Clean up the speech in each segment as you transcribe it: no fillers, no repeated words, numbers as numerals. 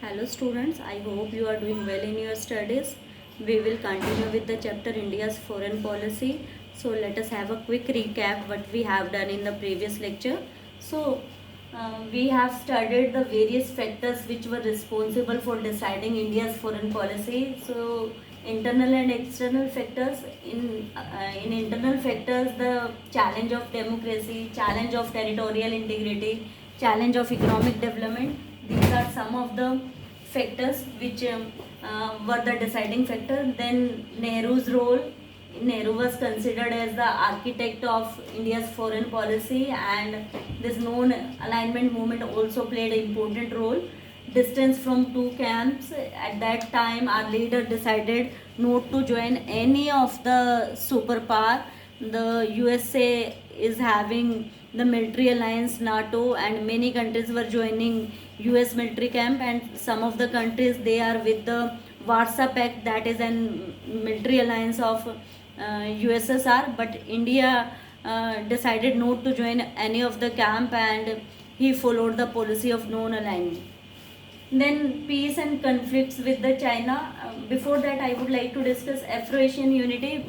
Hello students, I hope you are doing well in your studies. We will continue with the chapter India's foreign policy. So let us have a quick recap what we have done in the previous lecture. So we have studied the various factors which were responsible for deciding India's foreign policy. So internal and external factors. In internal factors, the challenge of democracy, challenge of territorial integrity, challenge of economic development. These are some of the factors which were the deciding factor. Then Nehru's role. Nehru was considered as the architect of India's foreign policy, and this non-alignment movement also played an important role. Distance from two camps. At that time, our leader decided not to join any of the superpower. The USA is having the military alliance NATO, and many countries were joining US military camp, and some of the countries they are with the Warsaw Pact, that is an military alliance of USSR. But India decided not to join any of the camp, and he followed the policy of non-alignment. Then peace and conflicts with the China. Before that, I would like to discuss Afro-Asian unity.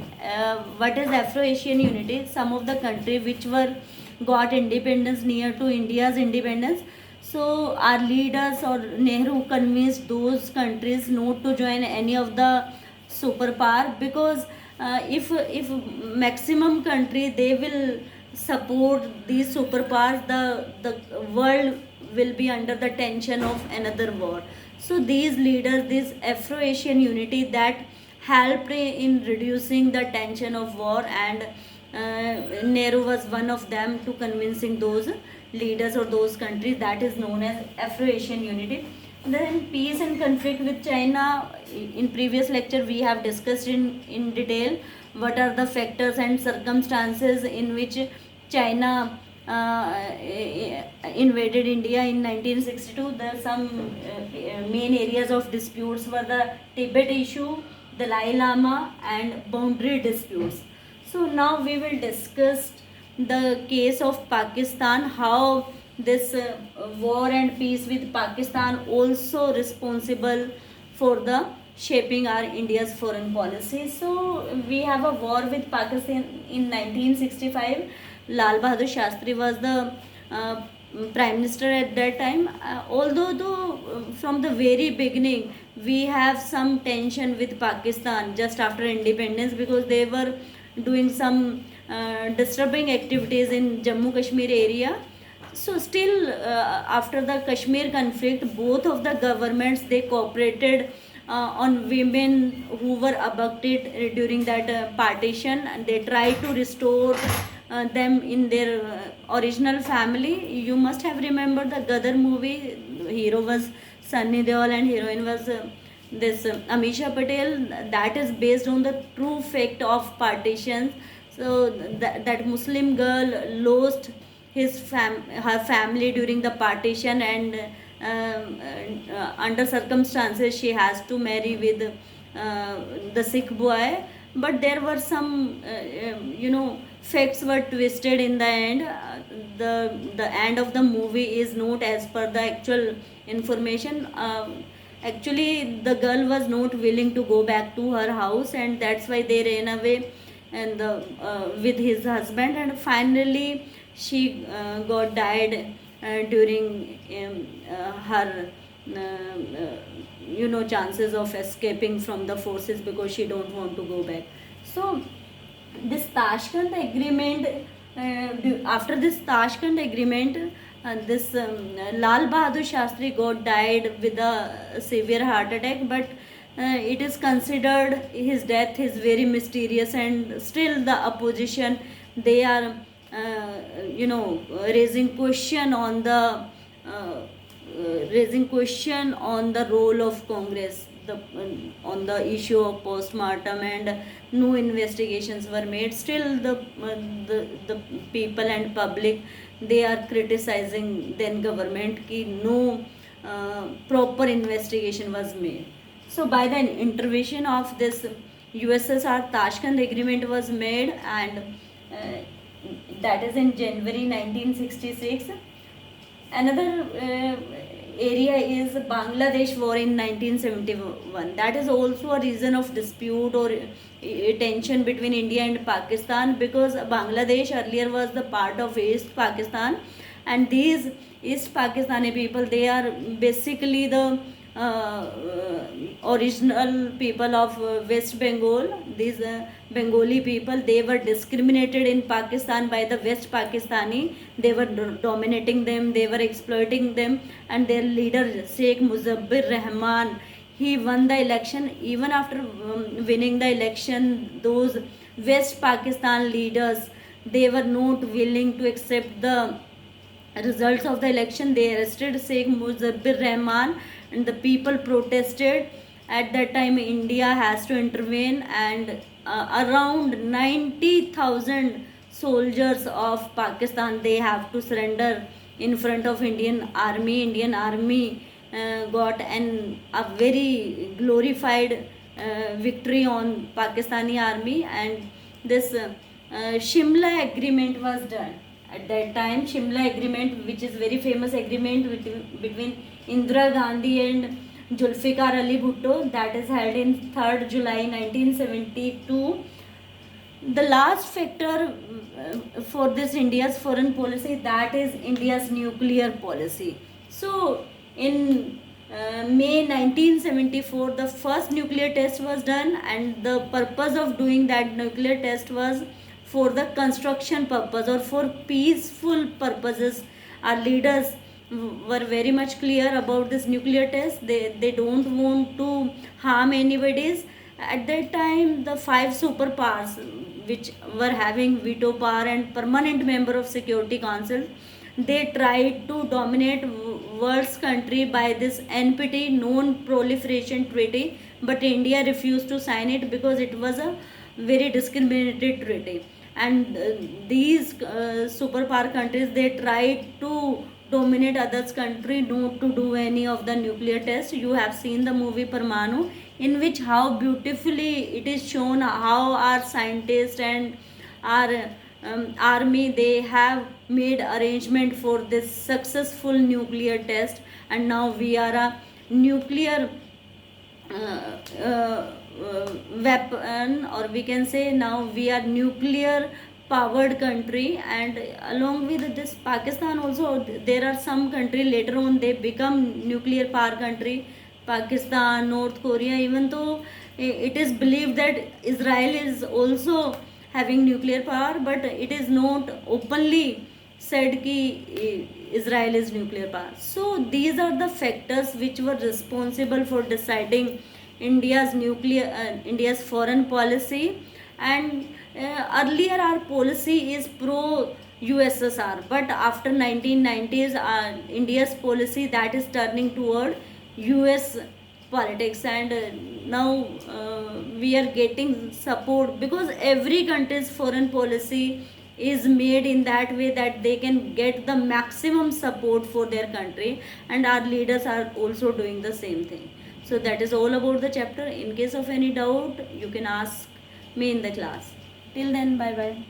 What is Afro-Asian unity? Some of the countries which were got independence near to India's independence. So our leaders or Nehru convinced those countries not to join any of the superpower, because if maximum country they will support these superpowers, the world will be under the tension of another war. So these leaders, this Afro-Asian unity, that helped in reducing the tension of war, and Nehru was one of them to convincing those leaders or those countries. That is known as Afro-Asian unity. Then peace and conflict with China. In previous lecture we have discussed in detail what are the factors and circumstances in which China invaded India in 1962. There some main areas of disputes were the Tibet issue, the Dalai Lama, and boundary disputes. So now we will discuss the case of Pakistan, how this war and peace with Pakistan also responsible for the shaping our India's foreign policy. So we have a war with Pakistan in 1965. Lal Bahadur Shastri was the prime minister at that time. Although from the very beginning we have some tension with Pakistan just after independence, because they were doing some disturbing activities in Jammu Kashmir area. So still after the Kashmir conflict, both of the governments they cooperated on women who were abducted during that partition, and they tried to restore them in their original family. You must have remembered the Gadar movie. Hero was Sunny Deol and heroine was this Amisha Patel. That is based on the true fact of partitions. So that Muslim girl lost her family during the partition, and under circumstances she has to marry with the Sikh boy. But there were some facts were twisted in the end. The end of the movie is not as per the actual information. Actually the girl was not willing to go back to her house, and that's why they ran away and with his husband, and finally she got died during her chances of escaping from the forces, because she don't want to go back. So this Tashkent agreement, after this Tashkent agreement, this Lal Bahadur Shastri got died with a severe heart attack, but it is considered his death is very mysterious, and still the opposition they are raising question on the role of Congress, on the issue of postmortem, and no investigations were made. Still the people and public they are criticizing then government ki no proper investigation was made. So by the intervention of this USSR, Tashkent agreement was made, and that is in January 1966. Another area is Bangladesh war in 1971. That is also a reason of dispute or tension between India and Pakistan, because Bangladesh earlier was the part of East Pakistan, and these East Pakistani people, they are basically the original people of West Bengal. These Bengali people, they were discriminated in Pakistan by the West Pakistani. They were dominating them, they were exploiting them, and their leader Sheikh Muzaffar Rahman, he won the election. Even after winning the election, those West Pakistan leaders, they were not willing to accept the results of the election. They arrested Sheikh Muzaffar Rahman, and the people protested. At that time, India has to intervene, and around 90,000 soldiers of Pakistan, they have to surrender in front of Indian army. Indian army got a very glorified victory on Pakistani army, and this Shimla agreement was done. At that time, Shimla agreement, which is very famous agreement between Indira Gandhi and Zulfikar Ali Bhutto, that is held in 3rd July 1972. The last factor for this India's foreign policy, that is India's nuclear policy. So in May 1974, the first nuclear test was done, and the purpose of doing that nuclear test was for the construction purpose or for peaceful purposes. Our leaders were very much clear about this nuclear test. They don't want to harm anybody's. At that time, the 5 superpowers, which were having veto power and permanent member of Security Council, they tried to dominate world's country by this NPT, non-proliferation treaty, but India refused to sign it because it was a very discriminatory treaty. And these superpower countries, they tried to dominate others country, not to do any of the nuclear tests. You have seen the movie Parmanu, in which how beautifully it is shown how our scientists and our army, they have made arrangement for this successful nuclear test, and now we are a nuclear weapon, or we can say now we are nuclear powered country. And along with this, Pakistan also, there are some country later on they become nuclear power country. Pakistan, North Korea, even though it is believed that Israel is also having nuclear power, but it is not openly said ki Israel is nuclear power. So these are the factors which were responsible for deciding India's foreign policy. And earlier our policy is pro USSR, but after 1990s, India's policy, that is turning toward US politics. And now we are getting support, because every country's foreign policy is made in that way that they can get the maximum support for their country, and our leaders are also doing the same thing. So that is all about the chapter. In case of any doubt, you can ask me in the class. Till then, bye bye.